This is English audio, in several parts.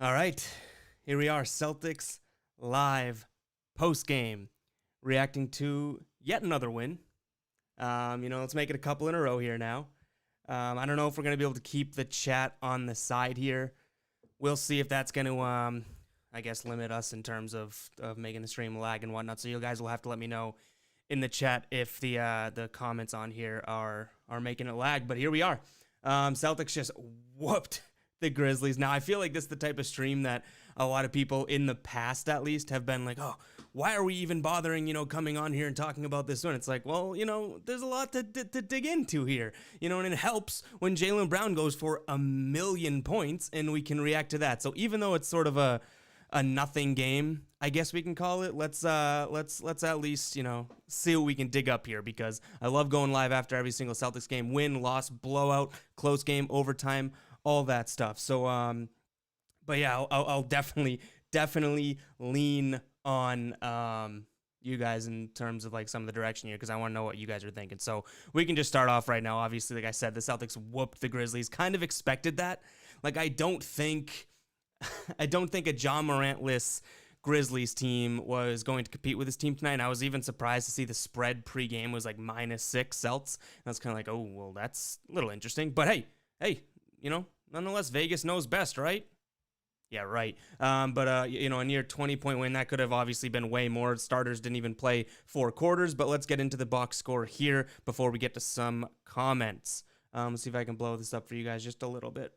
All right, here we are, Celtics live post-game, reacting to yet another win. Let's make it a couple in a row here now. I don't know if we're going to be able to keep the chat on the side here. We'll see if that's going to, limit us in terms of making the stream lag and whatnot. So you guys will have to let me know in the chat if the comments on here are making it lag. But here we are. Celtics just whooped the Grizzlies. Now, I feel like this is the type of stream that a lot of people in the past, at least, have been like, oh, why are we even bothering, coming on here and talking about this one? It's like, well, there's a lot to dig into here, and it helps when Jaylen Brown goes for 1,000,000 points and we can react to that. So even though it's sort of a nothing game, I guess we can call it, let's at least, see what we can dig up here, because I love going live after every single Celtics game, win, loss, blowout, close game, overtime, all that stuff. So, but yeah, I'll definitely lean on you guys in terms of like some of the direction here, because I want to know what you guys are thinking. So we can just start off right now. Obviously, like I said, the Celtics whooped the Grizzlies. Kind of expected that. Like, I don't think a John Morant-less Grizzlies team was going to compete with this team tonight. And I was even surprised to see the spread pregame was like -6 Celts. And I was kind of like, oh, well, that's a little interesting. But hey, nonetheless, Vegas knows best, right? Yeah, right. A near 20-point win, that could have obviously been way more. Starters didn't even play 4 quarters, but let's get into the box score here before we get to some comments. Let's see if I can blow this up for you guys just a little bit.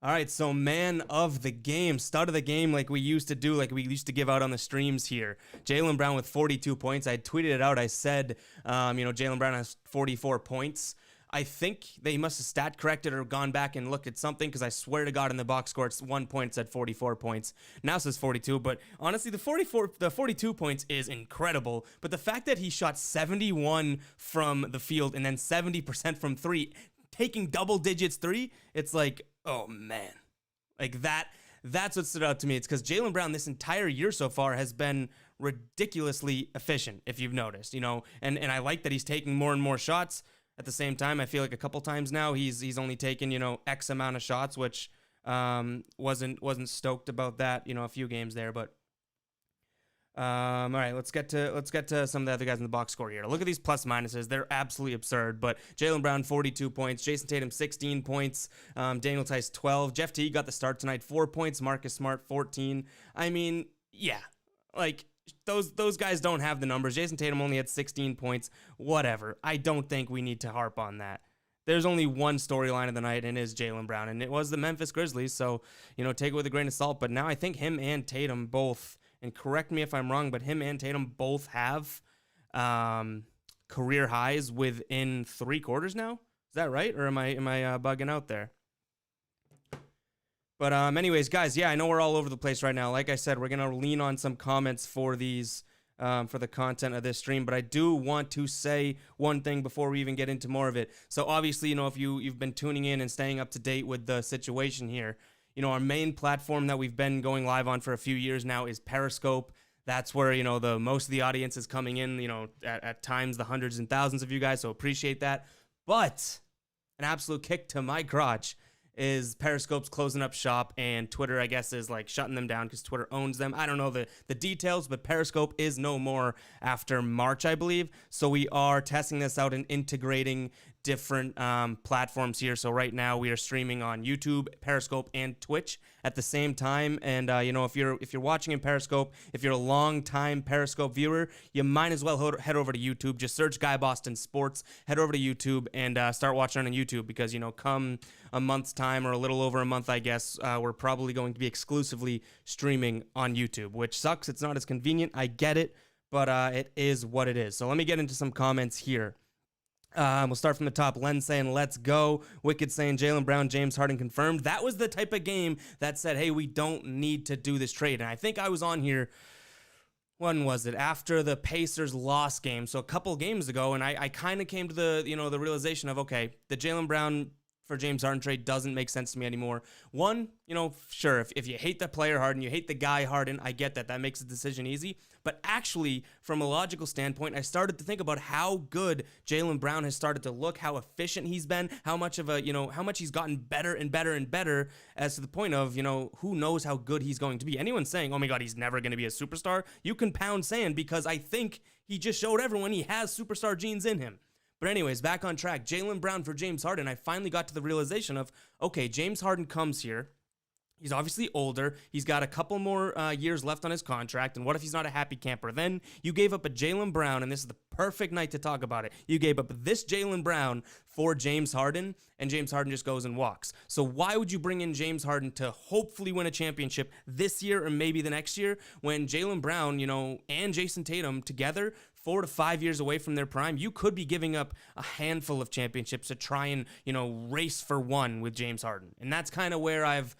All right, so man of the game, stud of the game, like we used to do, like we used to give out on the streams here. Jaylen Brown with 42 points. I tweeted it out. I said, Jaylen Brown has 44 points. I think they must have stat corrected or gone back and looked at something, because I swear to God in the box score, it's 1 point, it said 44 points. Now it says 42, but honestly, the 42 points is incredible. But the fact that he shot 71 from the field and then 70% from 3, taking double digits 3, it's like, oh man. Like that's what stood out to me. It's because Jaylen Brown this entire year so far has been ridiculously efficient, if you've noticed, and I like that he's taking more and more shots. At the same time, I feel like a couple times now he's only taken, X amount of shots, which wasn't stoked about that, a few games there. But all right, let's get to some of the other guys in the box score here. Look at these plus minuses; they're absolutely absurd. But Jaylen Brown 42 points, Jason Tatum 16 points, Daniel Tice 12, Jeff Teague got the start tonight 4 points, Marcus Smart 14. I mean, yeah, like. Those guys don't have the numbers. Jason Tatum only had 16 points. Whatever. I don't think we need to harp on that. There's only one storyline of the night, and it is Jaylen Brown, and it was the Memphis Grizzlies, so, take it with a grain of salt. But now I think him and Tatum both, and correct me if I'm wrong, but him and Tatum both have career highs within 3 quarters now. Is that right, or am I bugging out there? But anyways, guys, yeah, I know we're all over the place right now. Like I said, we're going to lean on some comments for these, for the content of this stream. But I do want to say one thing before we even get into more of it. So obviously, if you've been tuning in and staying up to date with the situation here, our main platform that we've been going live on for a few years now is Periscope. That's where, the most of the audience is coming in, at times the hundreds and thousands of you guys. So appreciate that. But an absolute kick to my crotch is Periscope's closing up shop, and Twitter, I guess, is like shutting them down because Twitter owns them. I don't know the details, but Periscope is no more after March, I believe. So we are testing this out and integrating different platforms here. So right now we are streaming on YouTube, Periscope, and Twitch at the same time. And if you're watching in Periscope, if you're a long time Periscope viewer, you might as well head over to YouTube. Just search Guy Boston Sports, head over to YouTube, and start watching on YouTube, because come a month's time, or a little over a month, I guess, we're probably going to be exclusively streaming on YouTube, which sucks. It's not as convenient. I get it, but it is what it is. So let me get into some comments here. We'll start from the top. Len saying, let's go. Wicked saying, Jaylen Brown, James Harden confirmed. That was the type of game that said, hey, we don't need to do this trade. And I think I was on here, when was it? After the Pacers lost game. So a couple games ago. And I kind of came to the, the realization of, okay, the Jaylen Brown for James Harden trade doesn't make sense to me anymore. One, sure, if you hate the player Harden, you hate the guy Harden, I get that. That makes the decision easy. But actually, from a logical standpoint, I started to think about how good Jaylen Brown has started to look, how efficient he's been, how much he's gotten better and better and better, as to the point of, who knows how good he's going to be. Anyone saying, oh my God, he's never going to be a superstar, you can pound sand, because I think he just showed everyone he has superstar genes in him. But anyways, back on track. Jaylen Brown for James Harden. I finally got to the realization of, okay, James Harden comes here. He's obviously older. He's got a couple more years left on his contract. And what if he's not a happy camper? Then you gave up a Jaylen Brown, and this is the perfect night to talk about it. You gave up this Jaylen Brown for James Harden, and James Harden just goes and walks. So why would you bring in James Harden to hopefully win a championship this year or maybe the next year, when Jaylen Brown, and Jason Tatum together, 4 to 5 years away from their prime? You could be giving up a handful of championships to try and, race for one with James Harden. And that's kind of where I've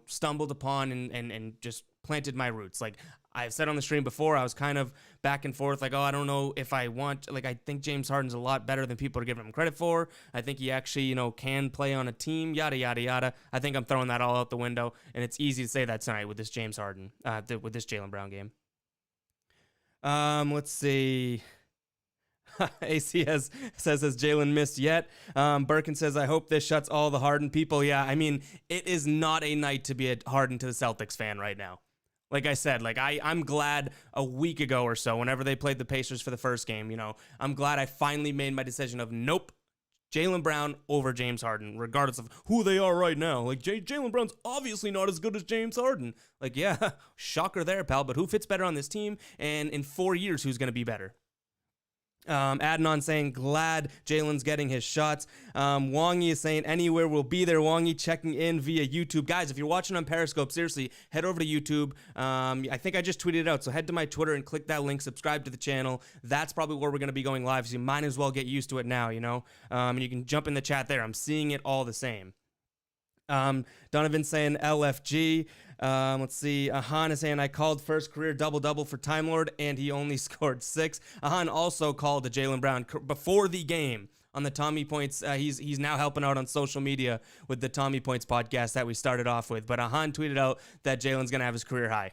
stumbled upon and just planted my roots. Like I've said on the stream before, I was kind of back and forth, like, oh, I don't know if I want, I think James Harden's a lot better than people are giving him credit for. I think he actually, can play on a team, yada, yada, yada. I think I'm throwing that all out the window, and it's easy to say that tonight with this James Harden, with this Jaylen Brown game. Let's see. AC says, has Jaylen missed yet? Birkin says, I hope this shuts all the Harden people. Yeah, I mean, it is not a night to be a Harden to the Celtics fan right now. Like I said, I'm glad a week ago or so, whenever they played the Pacers for the first game, I'm glad I finally made my decision of nope, Jaylen Brown over James Harden, regardless of who they are right now. Like, Jaylen Brown's obviously not as good as James Harden. Like, yeah, shocker there, pal, but who fits better on this team? And in 4 years, who's going to be better? Adding on saying, glad Jaylen's getting his shots. Wongy is saying, anywhere will be there. Wongy checking in via YouTube. Guys, if you're watching on Periscope, seriously, head over to YouTube. I think I just tweeted it out, so head to my Twitter and click that link, subscribe to the channel. That's probably where we're going to be going live, so you might as well get used to it now, and you can jump in the chat there. I'm seeing it all the same. Donovan saying LFG. Let's see. Ahan is saying, I called first career double-double for Time Lord, and he only scored 6. Ahan also called the Jaylen Brown before the game on the Tommy Points. He's now helping out on social media with the Tommy Points podcast that we started off with. But Ahan tweeted out that Jaylen's going to have his career high.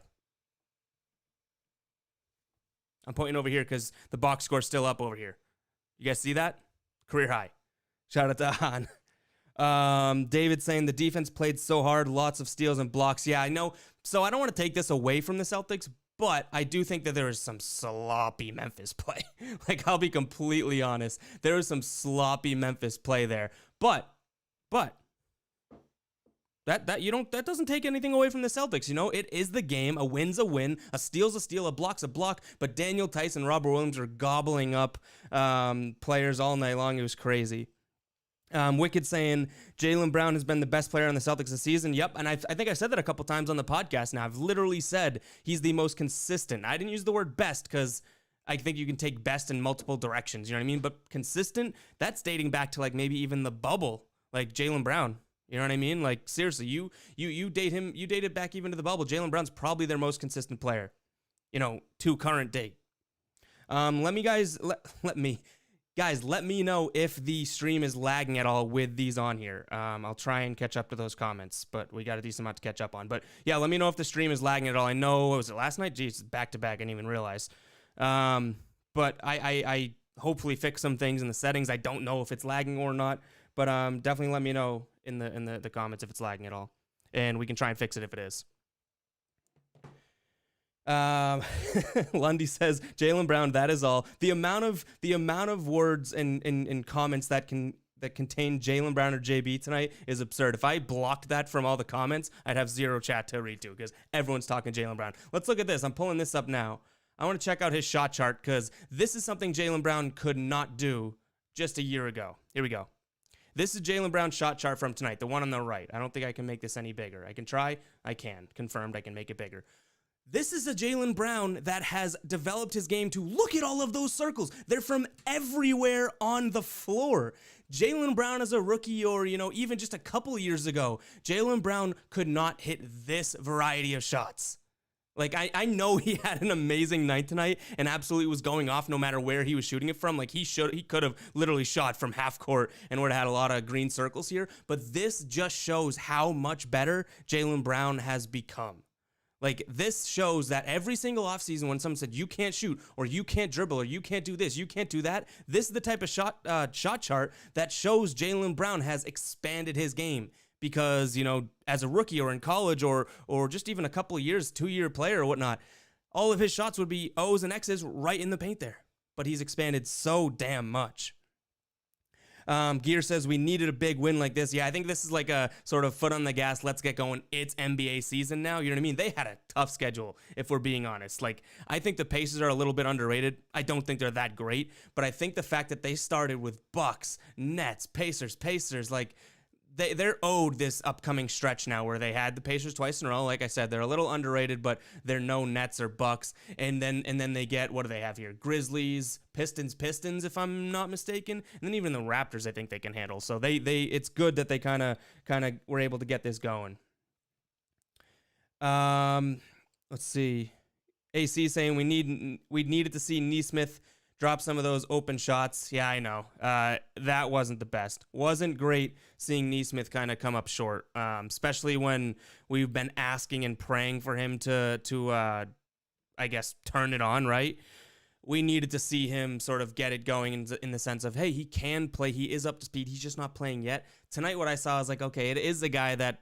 I'm pointing over here because the box score's still up over here. You guys see that? Career high. Shout out to Ahan. David saying the defense played so hard, lots of steals and blocks. Yeah, I know. So I don't want to take this away from the Celtics, but I do think that there is some sloppy Memphis play. I'll be completely honest. There is some sloppy Memphis play there. But that doesn't take anything away from the Celtics. It is the game. A win's a win. A steal's a steal. A block's a block. But Daniel Tice and Robert Williams are gobbling up players all night long. It was crazy. Wicked saying Jaylen Brown has been the best player on the Celtics this season. Yep, and I think I said that a couple times on the podcast now. I've literally said he's the most consistent. I didn't use the word best because I think you can take best in multiple directions. You know what I mean? But consistent, that's dating back to maybe even the bubble, Jaylen Brown. You know what I mean? Seriously, you date him. You date it back even to the bubble. Jaylen Brown's probably their most consistent player. To current date. Guys, let me know if the stream is lagging at all with these on here. I'll try and catch up to those comments, but we got a decent amount to catch up on. But yeah, let me know if the stream is lagging at all. I know, was it last night? Jeez, back to back, I didn't even realize. But I hopefully fix some things in the settings. I don't know if it's lagging or not, but definitely let me know in the comments if it's lagging at all, and we can try and fix it if it is. Lundy says, Jaylen Brown, that is all. The amount of words and comments that contain Jaylen Brown or JB tonight is absurd. If I blocked that from all the comments, I'd have zero chat to read to because everyone's talking Jaylen Brown. Let's look at this. I'm pulling this up now. I want to check out his shot chart because this is something Jaylen Brown could not do just a year ago. Here we go. This is Jaylen Brown's shot chart from tonight, the one on the right. I don't think I can make this any bigger. I can try. I can. Confirmed. I can make it bigger. This is a Jaylen Brown that has developed his game to look at all of those circles. They're from everywhere on the floor. Jaylen Brown as a rookie or, even just a couple years ago, Jaylen Brown could not hit this variety of shots. Like, I know he had an amazing night tonight and absolutely was going off no matter where he was shooting it from. Like, he could have literally shot from half court and would have had a lot of green circles here. But this just shows how much better Jaylen Brown has become. Like, this shows that every single offseason when someone said, you can't shoot, or you can't dribble, or you can't do this, you can't do that, this is the type of shot chart that shows Jaylen Brown has expanded his game. Because, you know, as a rookie or in college or just even a couple of years, 2-year player or whatnot, all of his shots would be O's and X's right in the paint there. But he's expanded so damn much. Gear says we needed a big win like this. Yeah, I think this is like a sort of foot on the gas, let's get going. It's NBA season now. You know what I mean? They had a tough schedule, if we're being honest. Like, I think the Pacers are a little bit underrated. I don't think they're that great. But I think the fact that they started with Bucks, Nets, Pacers, like, they're owed this upcoming stretch now where they had the Pacers twice in a row. Like I said, they're a little underrated, but they're no Nets or Bucks. And then they get, what do they have here? Grizzlies, Pistons, if I'm not mistaken. And then even the Raptors, I think they can handle. So it's good that they kind of were able to get this going. Let's see. AC saying we needed to see Nesmith drop some of those open shots. Yeah, I know. That wasn't the best. Wasn't great seeing Nesmith kind of come up short, especially when we've been asking and praying for him to I guess, turn it on, right? We needed to see him sort of get it going in the sense of, hey, he can play. He is up to speed. He's just not playing yet. Tonight, what I saw was like, okay, it is a guy that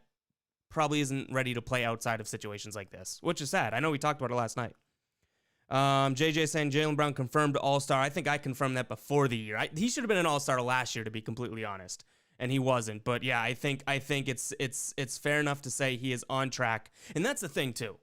probably isn't ready to play outside of situations like this, which is sad. I know we talked about it last night. JJ saying Jaylen Brown confirmed All-Star. I think I confirmed that before the year. He should have been an All-Star last year, to be completely honest, and he wasn't. But yeah, I think it's fair enough to say he is on track, and that's the thing too.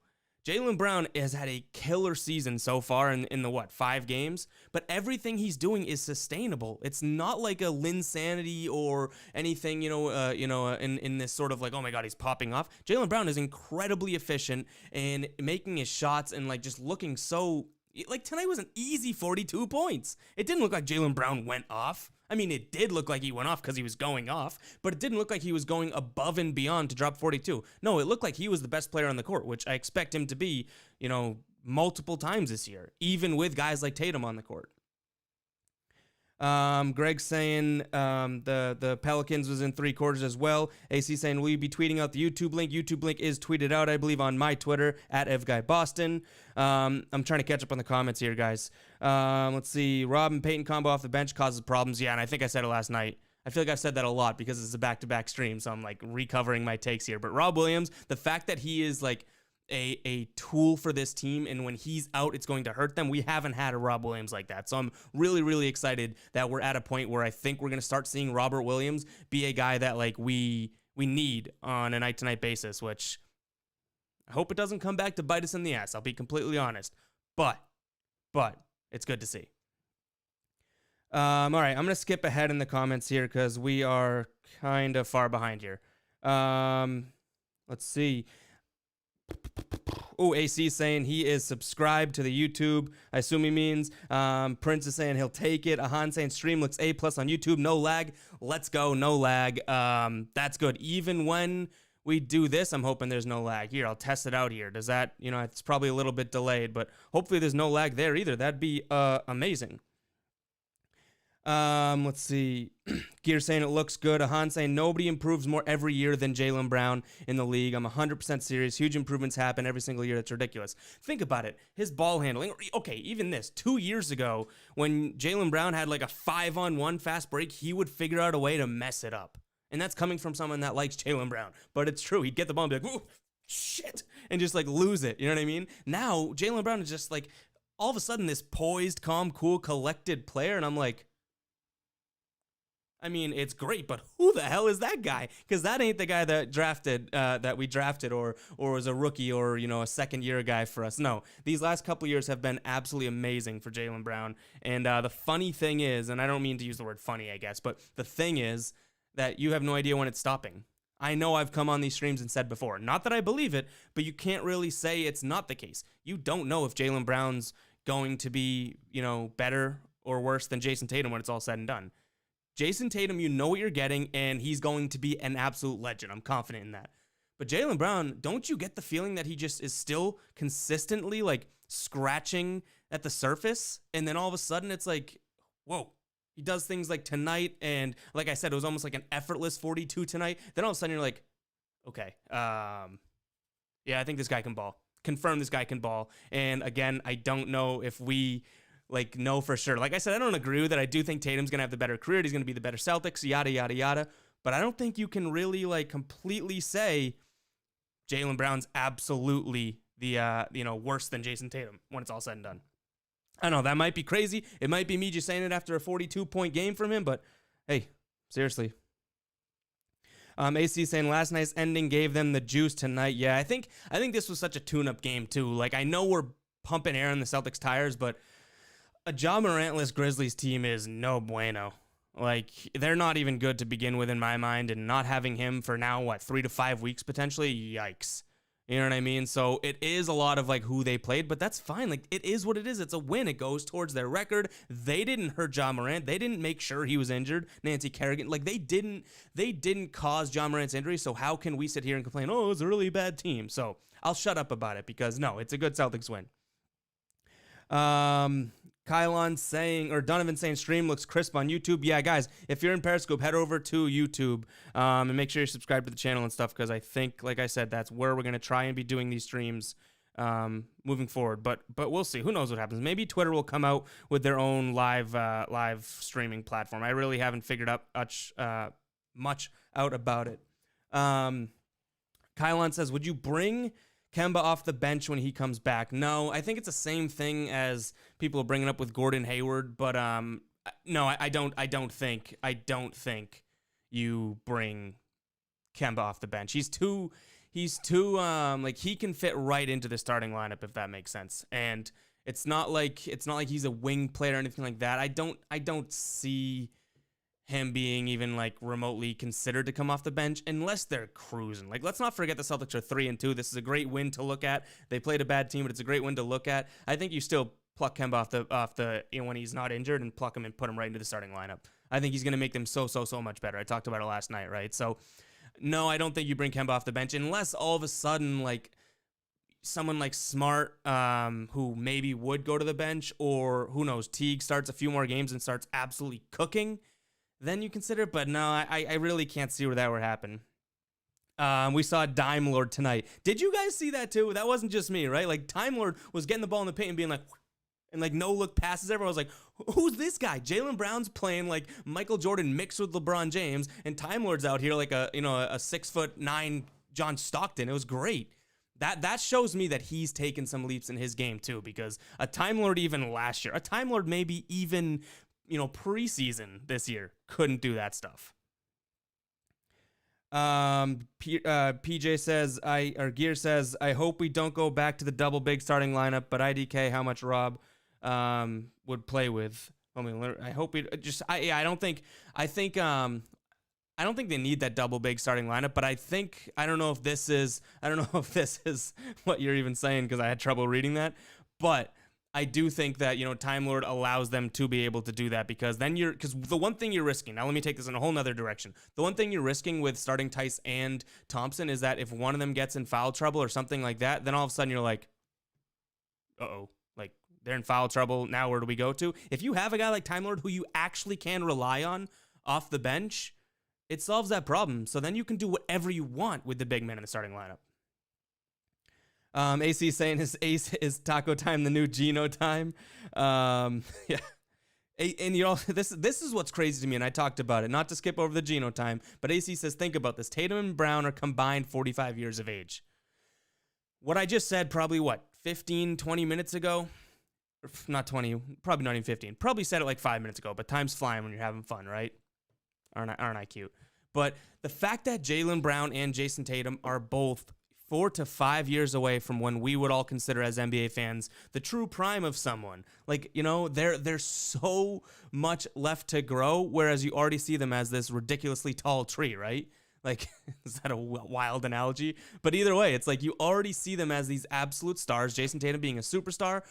Jaylen Brown has had a killer season so far in the 5 games, but everything he's doing is sustainable. It's not like a Linsanity or anything, in this sort of like, oh my God, he's popping off. Jaylen Brown is incredibly efficient and making his shots and like just looking so, like tonight was an easy 42 points. It didn't look like Jaylen Brown went off. I mean, it did look like he went off because he was going off, but it didn't look like he was going above and beyond to drop 42. No, it looked like he was the best player on the court, which I expect him to be, multiple times this year, even with guys like Tatum on the court. Greg's saying the Pelicans was in 3 quarters as well. AC saying, will you be tweeting out the YouTube link? YouTube link is tweeted out, I believe, on my Twitter, @EvGuyBoston. I'm trying to catch up on the comments here, guys. Let's see. Rob and Peyton combo off the bench causes problems. Yeah, and I think I said it last night. I feel like I've said that a lot because it's a back-to-back stream, so I'm like recovering my takes here. But Rob Williams, the fact that he is like a tool for this team, and when he's out, it's going to hurt them. We haven't had a Rob Williams like that. So I'm really, really excited that we're at a point where I think we're going to start seeing Robert Williams be a guy that like we need on a night-to-night basis, which I hope it doesn't come back to bite us in the ass. I'll be completely honest. But it's good to see. All right, I'm going to skip ahead in the comments here because we are kind of far behind here. Let's see. Oh, AC saying he is subscribed to the YouTube. I assume he means. Prince is saying he'll take it. Ahan saying stream looks A+ on YouTube. No lag. Let's go. No lag. That's good. Even when we do this, I'm hoping there's no lag. Here, I'll test it out here. Does that, it's probably a little bit delayed, but hopefully there's no lag there either. That'd be amazing. Let's see. Gear saying it looks good. Ahan saying nobody improves more every year than Jaylen Brown in the league. I'm 100% serious. Huge improvements happen every single year. That's ridiculous. Think about it. His ball handling. Okay, even this. 2 years ago, when Jaylen Brown had like a 5-on-1 fast break, he would figure out a way to mess it up. And that's coming from someone that likes Jaylen Brown. But it's true. He'd get the ball and be like, ooh, shit, and just like lose it. You know what I mean? Now, Jaylen Brown is just like all of a sudden this poised, calm, cool, collected player. And I'm like, I mean, it's great, but who the hell is that guy? Because that ain't the guy that we drafted or was a rookie or, a second-year guy for us. No, these last couple years have been absolutely amazing for Jaylen Brown. And the funny thing is, and I don't mean to use the word funny, I guess, but the thing is that you have no idea when it's stopping. I know I've come on these streams and said before, not that I believe it, but you can't really say it's not the case. You don't know if Jaylen Brown's going to be, better or worse than Jason Tatum when it's all said and done. Jason Tatum, you know what you're getting, and he's going to be an absolute legend. I'm confident in that. But Jaylen Brown, don't you get the feeling that he just is still consistently like scratching at the surface? And then all of a sudden it's like, whoa, he does things like tonight. And like I said, it was almost like an effortless 42 tonight. Then all of a sudden you're like, okay, yeah, I think this guy can ball. Confirm this guy can ball. And again, I don't know if we like know for sure. Like I said, I don't agree with it. I do think Tatum's going to have the better career. He's going to be the better Celtics, yada, yada, yada. But I don't think you can really like completely say Jaylen Brown's absolutely the, worse than Jason Tatum when it's all said and done. I know that might be crazy. It might be me just saying it after a 42-point game from him, but hey, seriously. AC saying last night's ending gave them the juice tonight. Yeah, I think this was such a tune-up game too. Like I know we're pumping air on the Celtics tires, but a Ja Morantless Grizzlies team is no bueno. Like they're not even good to begin with in my mind, and not having him for now 3 to 5 weeks potentially, yikes. You know what I mean? So it is a lot of like who they played, but that's fine. Like it is what it is. It's a win. It goes towards their record. They didn't hurt Ja Morant. They didn't make sure he was injured. Nancy Kerrigan, like they didn't cause Ja Morant's injury. So how can we sit here and complain, oh, it's a really bad team? So I'll shut up about it because no, it's a good Celtics win. Kylon saying, or Donovan saying, stream looks crisp on YouTube. Yeah, guys, if you're in Periscope, head over to YouTube and make sure you're subscribed to the channel and stuff, because I think, like I said, that's where we're going to try and be doing these streams moving forward. But we'll see. Who knows what happens? Maybe Twitter will come out with their own live streaming platform. I really haven't figured out much out about it. Kylon says, would you bring Kemba off the bench when he comes back? No, I think it's the same thing as people are bringing up with Gordon Hayward, but no, I don't think you bring Kemba off the bench. He's too like he can fit right into the starting lineup, if that makes sense. And it's not like he's a wing player or anything like that. I don't see him being even like remotely considered to come off the bench unless they're cruising. Like, let's not forget the Celtics are 3-2. This is a great win to look at. They played a bad team, but it's a great win to look at. I think you still pluck Kemba off the when he's not injured and pluck him and put him right into the starting lineup. I think he's going to make them so much better. I talked about it last night, right? So no, I don't think you bring Kemba off the bench unless all of a sudden like someone like Smart, who maybe would go to the bench, or who knows, Teague starts a few more games and starts absolutely cooking. Then you consider it, but no, I really can't see where that would happen. We saw Dime Lord tonight. Did you guys see that too? That wasn't just me, right? Like Time Lord was getting the ball in the paint and being like, and like no look passes. Everyone was like, who's this guy? Jaylen Brown's playing like Michael Jordan mixed with LeBron James, and Time Lord's out here like a 6'9" John Stockton. It was great. That shows me that he's taken some leaps in his game too, because a Time Lord even last year, a Time Lord maybe even preseason this year couldn't do that stuff. PJ says, Gear says, I hope we don't go back to the double big starting lineup, but IDK how much Rob would play with. I mean, I hope we just, I don't think they need that double big starting lineup, but I don't know if this is what you're even saying, because I had trouble reading that, but I do think that, Time Lord allows them to be able to do that, because the one thing you're risking, now let me take this in a whole nother direction. The one thing you're risking with starting Tice and Thompson is that if one of them gets in foul trouble or something like that, then all of a sudden you're like, uh-oh, like they're in foul trouble. Now where do we go to? If you have a guy like Time Lord who you actually can rely on off the bench, it solves that problem. So then you can do whatever you want with the big man in the starting lineup. AC saying his ace is Taco Time, the new Geno time. Yeah. And this is what's crazy to me, and I talked about it, not to skip over the Geno time, but AC says, think about this. Tatum and Brown are combined 45 years of age. What I just said probably, 15, 20 minutes ago? Not 20, probably not even 15. Probably said it like 5 minutes ago, but time's flying when you're having fun, right? Aren't I cute? But the fact that Jaylen Brown and Jason Tatum are both 4 to 5 years away from when we would all consider as NBA fans the true prime of someone. Like, there's so much left to grow, whereas you already see them as this ridiculously tall tree, right? Like, is that a wild analogy? But either way, it's like you already see them as these absolute stars, Jason Tatum being a superstar,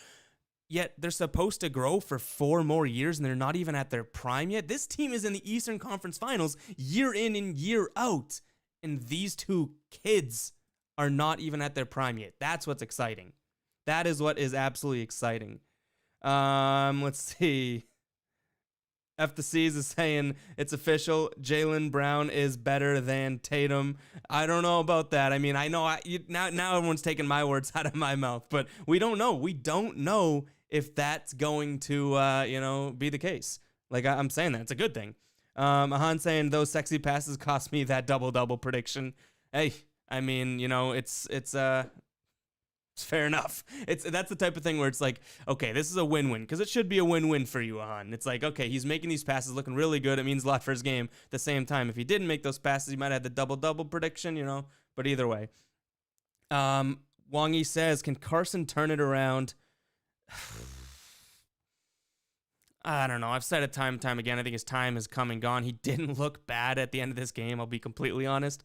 yet they're supposed to grow for 4 more years and they're not even at their prime yet. This team is in the Eastern Conference Finals year in and year out, and these two kids are not even at their prime yet. That's what's exciting. That is what is absolutely exciting. Let's see. F the C's is saying it's official. Jaylen Brown is better than Tatum. I don't know about that. I mean, I know now everyone's taking my words out of my mouth, but we don't know. We don't know if that's going to be the case. Like I'm saying that it's a good thing. Ahan saying those sexy passes cost me that double prediction. Hey, I mean, it's fair enough. That's the type of thing where it's like, okay, this is a win-win, because it should be a win-win for you, Ahan. It's like, okay, he's making these passes looking really good. It means a lot for his game. At the same time, if he didn't make those passes, he might have had the double prediction, But either way. Wongy says, can Carson turn it around? I don't know. I've said it time and time again. I think his time has come and gone. He didn't look bad at the end of this game, I'll be completely honest.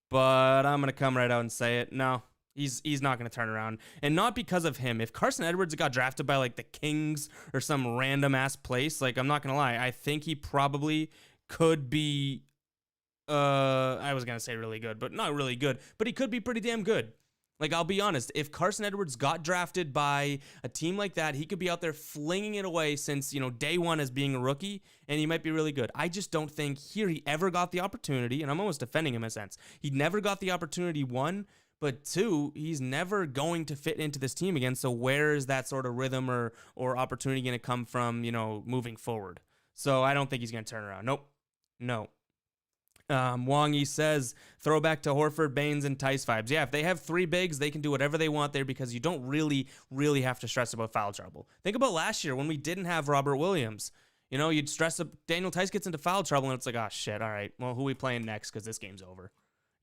But I'm going to come right out and say it. No, he's not going to turn around. And not because of him. If Carson Edwards got drafted by, like, the Kings or some random-ass place, like, I'm not going to lie, I think he probably could be, I was going to say really good, but not really good. But he could be pretty damn good. Like, I'll be honest, if Carson Edwards got drafted by a team like that, he could be out there flinging it away since, day one as being a rookie, and he might be really good. I just don't think here he ever got the opportunity, and I'm almost defending him in a sense. He never got the opportunity, one, but two, he's never going to fit into this team again, so where is that sort of rhythm or opportunity going to come from, moving forward? So I don't think he's going to turn around. Nope. No. Wongy says, throwback to Horford, Baines, and Tice vibes. Yeah, if they have three bigs, they can do whatever they want there because you don't really, really have to stress about foul trouble. Think about last year when we didn't have Robert Williams. You'd stress up, Daniel Tice gets into foul trouble, and it's like, oh, shit, all right, well, who are we playing next because this game's over?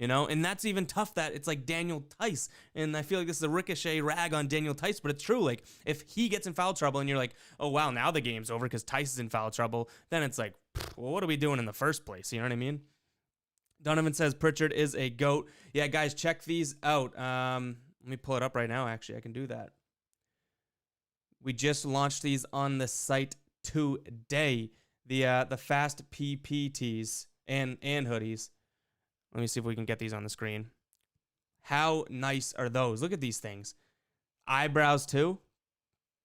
And that's even tough that it's like Daniel Tice, and I feel like this is a ricochet rag on Daniel Tice, but it's true. Like, if he gets in foul trouble and you're like, oh, wow, now the game's over because Tice is in foul trouble, then it's like, well, what are we doing in the first place? You know what I mean? Donovan says Pritchard is a GOAT. Yeah, guys, check these out. Let me pull it up right now, actually. I can do that. We just launched these on the site today. The fast PP tees and hoodies. Let me see if we can get these on the screen. How nice are those? Look at these things. Eyebrows, too.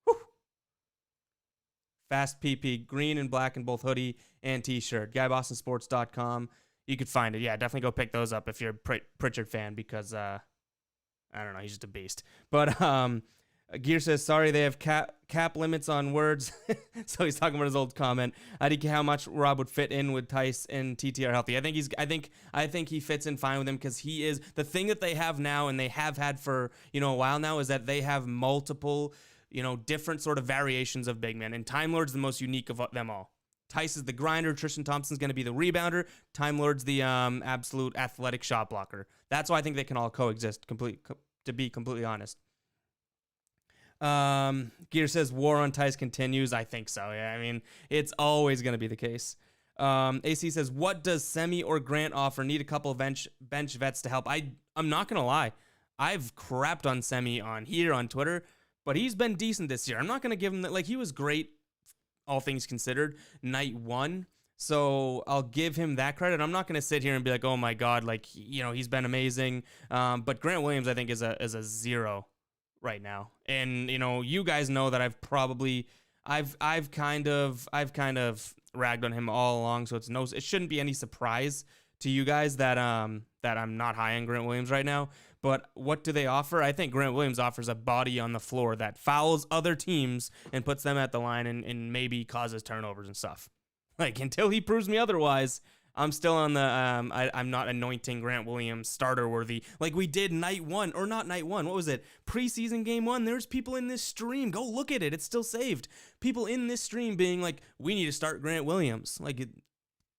Whew. Fast PP, green and black in both hoodie and t-shirt. GuyBostonSports.com. You could find it. Yeah, definitely go pick those up if you're a Pritchard fan because, I don't know, he's just a beast. But Gear says, sorry, they have cap limits on words. So he's talking about his old comment. I think how much Rob would fit in with Tice and TT are healthy. I think he fits in fine with him because he is the thing that they have now and they have had for, a while now is that they have multiple, different sort of variations of big men. And Time Lord's the most unique of them all. Tice is the grinder. Tristan Thompson's going to be the rebounder. Time Lord's the absolute athletic shot blocker. That's why I think they can all coexist, to be completely honest. Gear says war on Tice continues. I think so. Yeah, I mean, it's always going to be the case. AC says, what does Semi or Grant offer? Need a couple of bench vets to help. I'm not going to lie. I've crapped on Semi on Twitter, but he's been decent this year. I'm not going to give him that. Like, he was great, all things considered, night one. So I'll give him that credit. I'm not going to sit here and be like, oh my God, like, he's been amazing. But Grant Williams, I think, is a zero right now. And, you guys know that I've kind of ragged on him all along. So it shouldn't be any surprise to you guys that I'm not high on Grant Williams right now. But what do they offer? I think Grant Williams offers a body on the floor that fouls other teams and puts them at the line and maybe causes turnovers and stuff. Like, until he proves me otherwise, I'm still on the, I'm not anointing Grant Williams starter worthy like we did night one, or not night one. What was it? Preseason game one. There's people in this stream. Go look at it. It's still saved. People in this stream being like, we need to start Grant Williams. Like,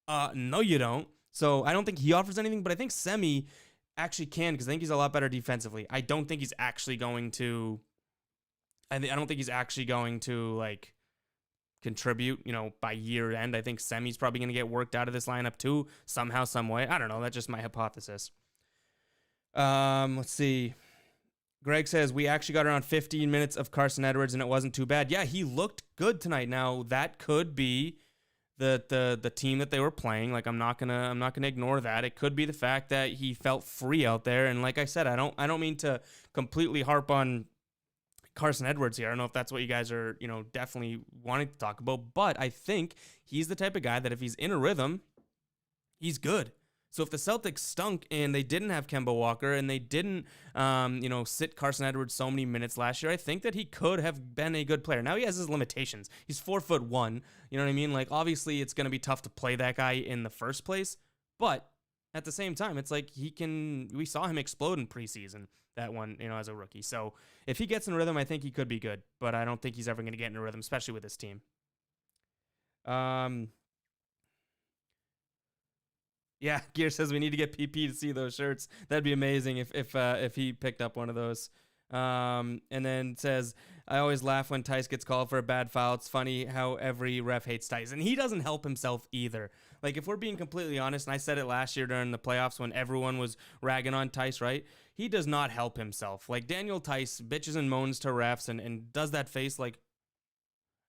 no, you don't. So I don't think he offers anything, but I think Semi actually can, because I think he's a lot better defensively. I don't think he's actually going to, I don't think he's actually going to, like, contribute, by year end. I think Semi's probably going to get worked out of this lineup too, somehow, some way. I don't know. That's just my hypothesis. Let's see. Greg says, we actually got around 15 minutes of Carson Edwards and it wasn't too bad. Yeah, he looked good tonight. Now, that could be the team that they were playing. Like I'm not gonna ignore that. It could be the fact that he felt free out there. And like I said, I don't mean to completely harp on Carson Edwards here. I don't know if that's what you guys are, definitely wanting to talk about, but I think he's the type of guy that if he's in a rhythm, he's good. So if the Celtics stunk and they didn't have Kemba Walker and they didn't, sit Carson Edwards so many minutes last year, I think that he could have been a good player. Now he has his limitations. He's 4'1". You know what I mean? Like obviously it's going to be tough to play that guy in the first place, but at the same time, it's like we saw him explode in preseason, that one, as a rookie. So if he gets in rhythm, I think he could be good, but I don't think he's ever going to get in a rhythm, especially with this team. Yeah, Gear says we need to get PP to see those shirts. That'd be amazing if he picked up one of those. And then says, I always laugh when Tice gets called for a bad foul. It's funny how every ref hates Tice. And he doesn't help himself either. Like, if we're being completely honest, and I said it last year during the playoffs when everyone was ragging on Tice, right? He does not help himself. Like, Daniel Tice bitches and moans to refs and does that face like,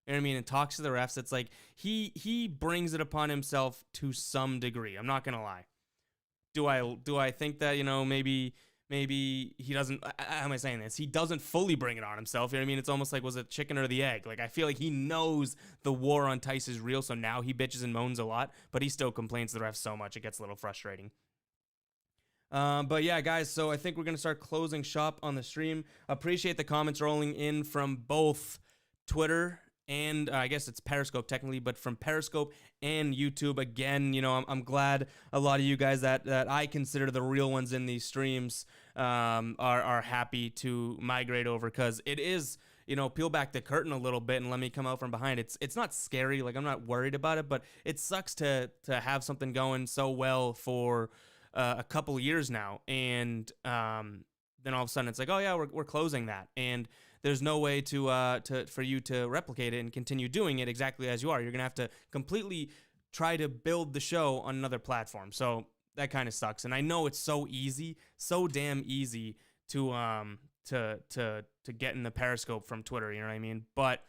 you know what I mean? And talks to the refs. It's like he brings it upon himself to some degree. I'm not gonna lie. Do I think that maybe he doesn't? How am I saying this? He doesn't fully bring it on himself. You know what I mean? It's almost like was it chicken or the egg? Like I feel like he knows the war on Tice is real, so now he bitches and moans a lot, but he still complains to the refs so much it gets a little frustrating. But yeah, guys, so I think we're going to start closing shop on the stream. Appreciate the comments rolling in from both Twitter and I guess it's Periscope technically, but from Periscope and YouTube. Again, I'm glad a lot of you guys that I consider the real ones in these streams are happy to migrate over, because it is, peel back the curtain a little bit and let me come out from behind. It's not scary, like I'm not worried about it, but it sucks to have something going so well for a couple years now, and then all of a sudden it's like, oh yeah, we're closing that, and there's no way for you to replicate it and continue doing it exactly as you are. You're gonna have to completely try to build the show on another platform. So that kind of sucks. And I know it's so easy, so damn easy to get in the Periscope from Twitter. You know what I mean? But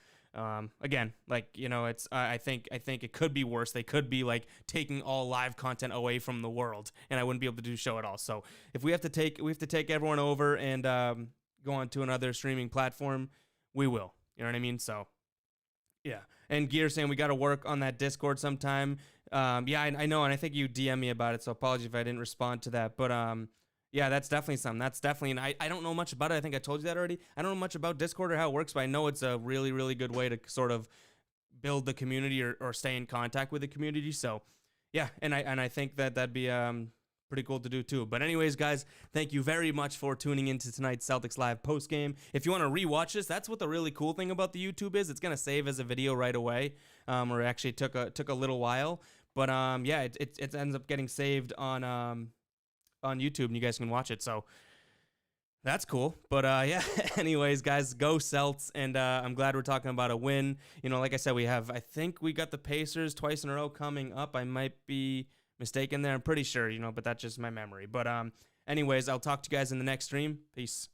again, like it's I think it could be worse. They could be like taking all live content away from the world, and I wouldn't be able to do the show at all. So if we have to take everyone over and go on to another streaming platform, we will. You know what I mean? So, yeah. And Gear saying we got to work on that Discord sometime. Yeah, I know, and I think you DM me about it, so apologies if I didn't respond to that. But yeah, that's definitely something. That's definitely, and I don't know much about it. I think I told you that already. I don't know much about Discord or how it works, but I know it's a really, really good way to sort of build the community or stay in contact with the community. So, yeah, and I think that'd be pretty cool to do too. But anyways, guys, thank you very much for tuning into tonight's Celtics Live postgame. If you want to rewatch this, that's what the really cool thing about the YouTube is. It's gonna save as a video right away. Or actually took a little while, but yeah, it ends up getting saved on YouTube, and you guys can watch it. So that's cool. But yeah, anyways, guys, go Celts, and I'm glad we're talking about a win. Like I said, I think we got the Pacers twice in a row coming up. I might be mistaken there. I'm pretty sure, but that's just my memory. But anyways, I'll talk to you guys in the next stream. Peace.